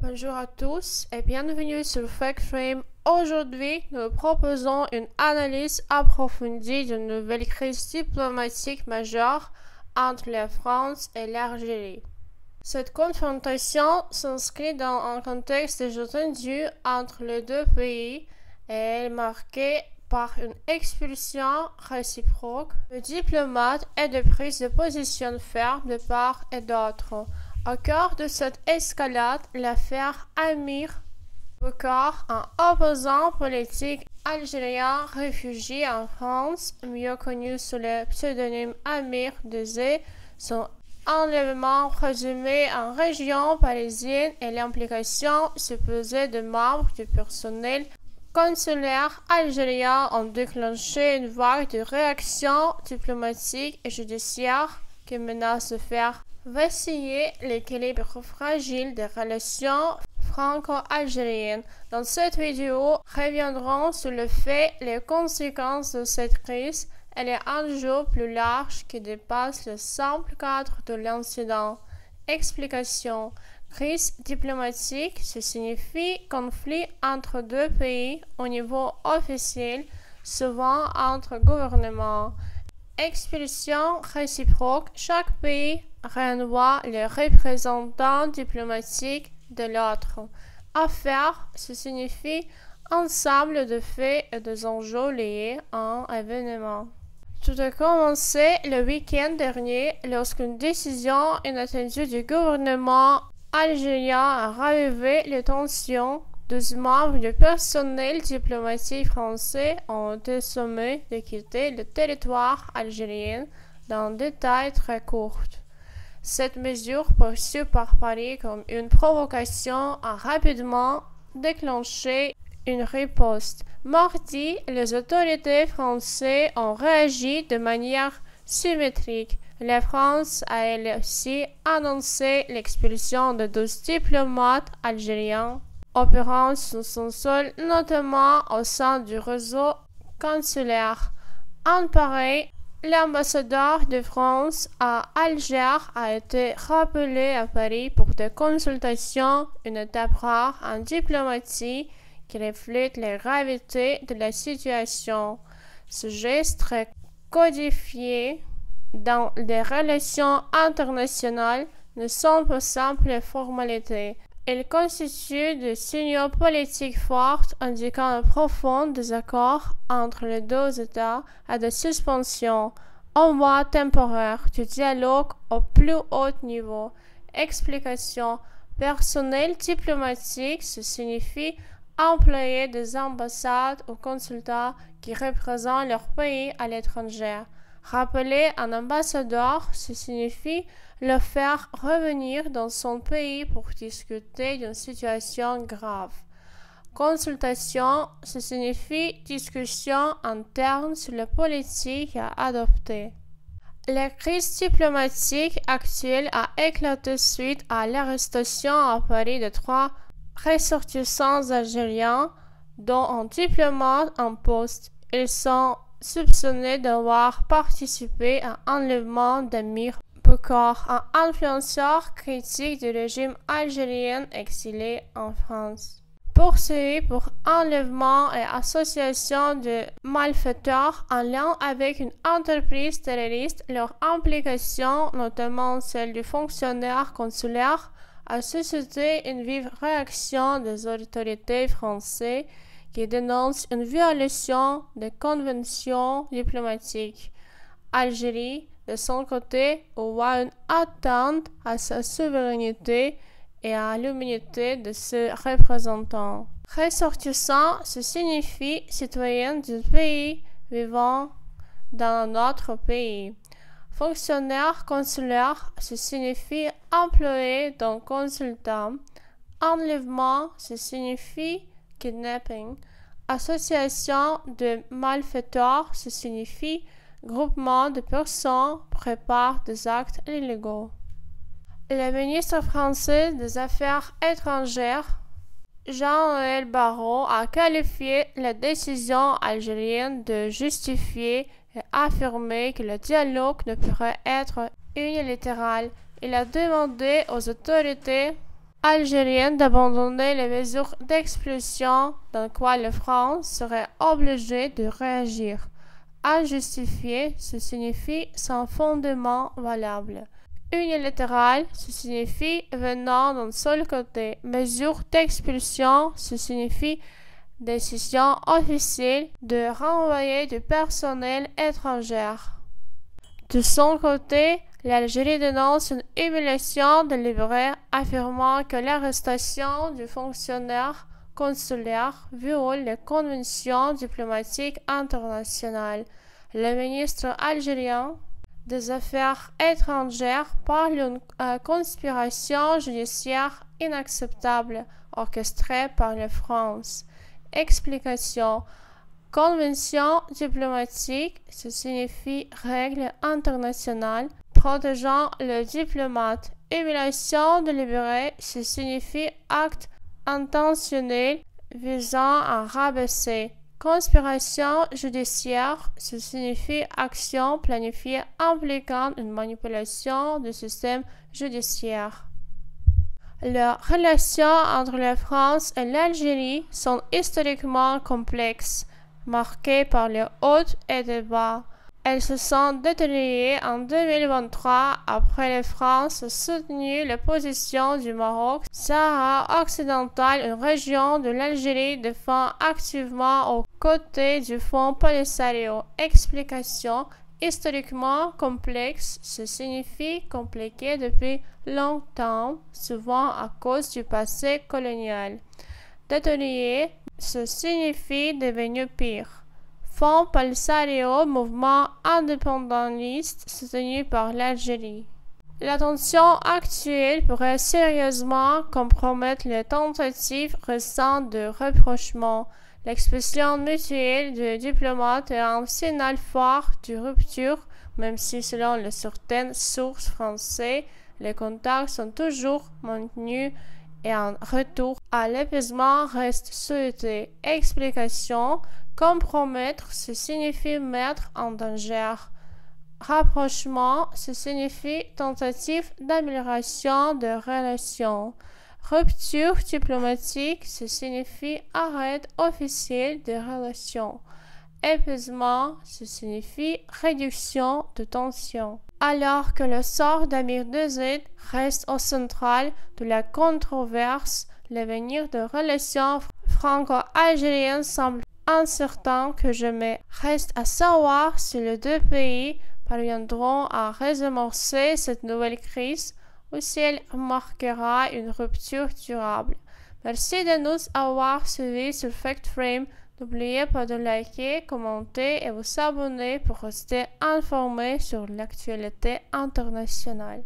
Bonjour à tous et bienvenue sur FactFrame. Aujourd'hui, nous proposons une analyse approfondie d'une nouvelle crise diplomatique majeure entre la France et l'Algérie. Cette confrontation s'inscrit dans un contexte déjà tendu entre les deux pays et est marquée par une expulsion réciproque de diplomates et de prises de position fermes de part et d'autre. Au cœur de cette escalade, l'affaire Amir Bocar, un opposant politique algérien réfugié en France, mieux connu sous le pseudonyme Amir Dezé, son enlèvement présumé en région parisienne et l'implication supposée de membres du personnel consulaire algérien ont déclenché une vague de réactions diplomatiques et judiciaires qui menacent de faire vaciller l'équilibre fragile des relations franco-algériennes. Dans cette vidéo, reviendrons sur le fait, les conséquences de cette crise et les enjeux plus larges qui dépassent le simple cadre de l'incident. Explication. Crise diplomatique, ce signifie conflit entre deux pays au niveau officiel, souvent entre gouvernements. Expulsion réciproque, chaque pays renvoie les représentants diplomatiques de l'autre. Affaire, ce signifie ensemble de faits et des enjeux liés à un événement. Tout a commencé le week-end dernier lorsqu'une décision inattendue du gouvernement algérien a ravivé les tensions. 12 membres du personnel diplomatique français ont été sommés de quitter le territoire algérien dans des détails très courts. Cette mesure, perçue par Paris comme une provocation, a rapidement déclenché une riposte. Mardi, les autorités françaises ont réagi de manière symétrique. La France a elle aussi annoncé l'expulsion de 12 diplomates algériens opérant sur son sol, notamment au sein du réseau consulaire. En pareil, l'ambassadeur de France à Alger a été rappelé à Paris pour des consultations, une étape rare en diplomatie qui reflète la gravité de la situation. Ce geste très codifié dans les relations internationales ne sont pas simples formalités. Il constitue des signaux politiques forts indiquant un profond désaccord entre les deux États et des suspensions, au moins temporaires, du dialogue au plus haut niveau. Explication. Personnel diplomatique, ce signifie employés des ambassades ou consulats qui représentent leur pays à l'étranger. Rappeler un ambassadeur, ce signifie le faire revenir dans son pays pour discuter d'une situation grave. Consultation, ce signifie discussion interne sur la politique à adopter. La crise diplomatique actuelle a éclaté suite à l'arrestation à Paris de 3 ressortissants algériens, dont un diplomate en poste. Ils sont soupçonnés d'avoir participé à l'enlèvement d'Amir Bocar, un influenceur critique du régime algérien exilé en France. Poursuivi pour enlèvement et association de malfaiteurs en lien avec une entreprise terroriste, leur implication, notamment celle du fonctionnaire consulaire, a suscité une vive réaction des autorités françaises qui dénoncent une violation des conventions diplomatiques. Algérie, de son côté, voit une atteinte à sa souveraineté et à l'immunité de ses représentants. Ressortissant, ce signifie citoyen du pays vivant dans un autre pays. Fonctionnaire consulaire, ce signifie employé d'un consulat. Enlèvement, ce signifie kidnapping. Association de malfaiteurs, ce signifie groupement de personnes préparent des actes illégaux. Le ministre français des Affaires étrangères, Jean-Noël Barrot, a qualifié la décision algérienne de justifiée et affirmé que le dialogue ne pourrait être unilatéral. Il a demandé aux autorités algérienne d'abandonner les mesures d'expulsion dans quoi la France serait obligée de réagir. Injustifié, ce signifie sans fondement valable. Unilatéral, ce signifie venant d'un seul côté. Mesure d'expulsion, ce signifie décision officielle de renvoyer du personnel étranger. De son côté, l'Algérie dénonce une humiliation délibérée, affirmant que l'arrestation du fonctionnaire consulaire viole les conventions diplomatiques internationales. Le ministre algérien des Affaires étrangères parle d'une conspiration judiciaire inacceptable orchestrée par la France. Explication. Convention diplomatique, ce signifie règle internationale protégeant le diplomate. Humiliation délibérée, ce signifie acte intentionnel visant à rabaisser. Conspiration judiciaire, ce signifie action planifiée impliquant une manipulation du système judiciaire. Les relations entre la France et l'Algérie sont historiquement complexes, marquées par les hauts et les bas. Elles se sont détériorées en 2023 après la France a soutenu la position du Maroc. Sahara occidental, une région de l'Algérie, défend activement aux côtés du Front Polisario. Explication. Historiquement complexe, ce signifie compliqué depuis longtemps, souvent à cause du passé colonial. Détérioré, ce signifie devenu pire. Front Polisario, mouvement indépendantiste soutenu par l'Algérie. La tension actuelle pourrait sérieusement compromettre les tentatives récentes de rapprochement. L'expression mutuelle de diplomates est un signal fort de rupture, même si selon certaines sources françaises, les contacts sont toujours maintenus et un retour à l'apaisement reste souhaité. Explication. Compromettre, ce signifie mettre en danger. Rapprochement, ce signifie tentative d'amélioration de relations. Rupture diplomatique, ce signifie arrêt officiel des relations. Épuisement, ce signifie réduction de tension. Alors que le sort d'Amir II reste au central de la controverse, l'avenir des relations franco-algériennes semble incertain que jamais. Reste à savoir si les deux pays parviendront à désamorcer cette nouvelle crise ou si elle marquera une rupture durable. Merci de nous avoir suivis sur FactFrame. N'oubliez pas de liker, commenter et vous abonner pour rester informé sur l'actualité internationale.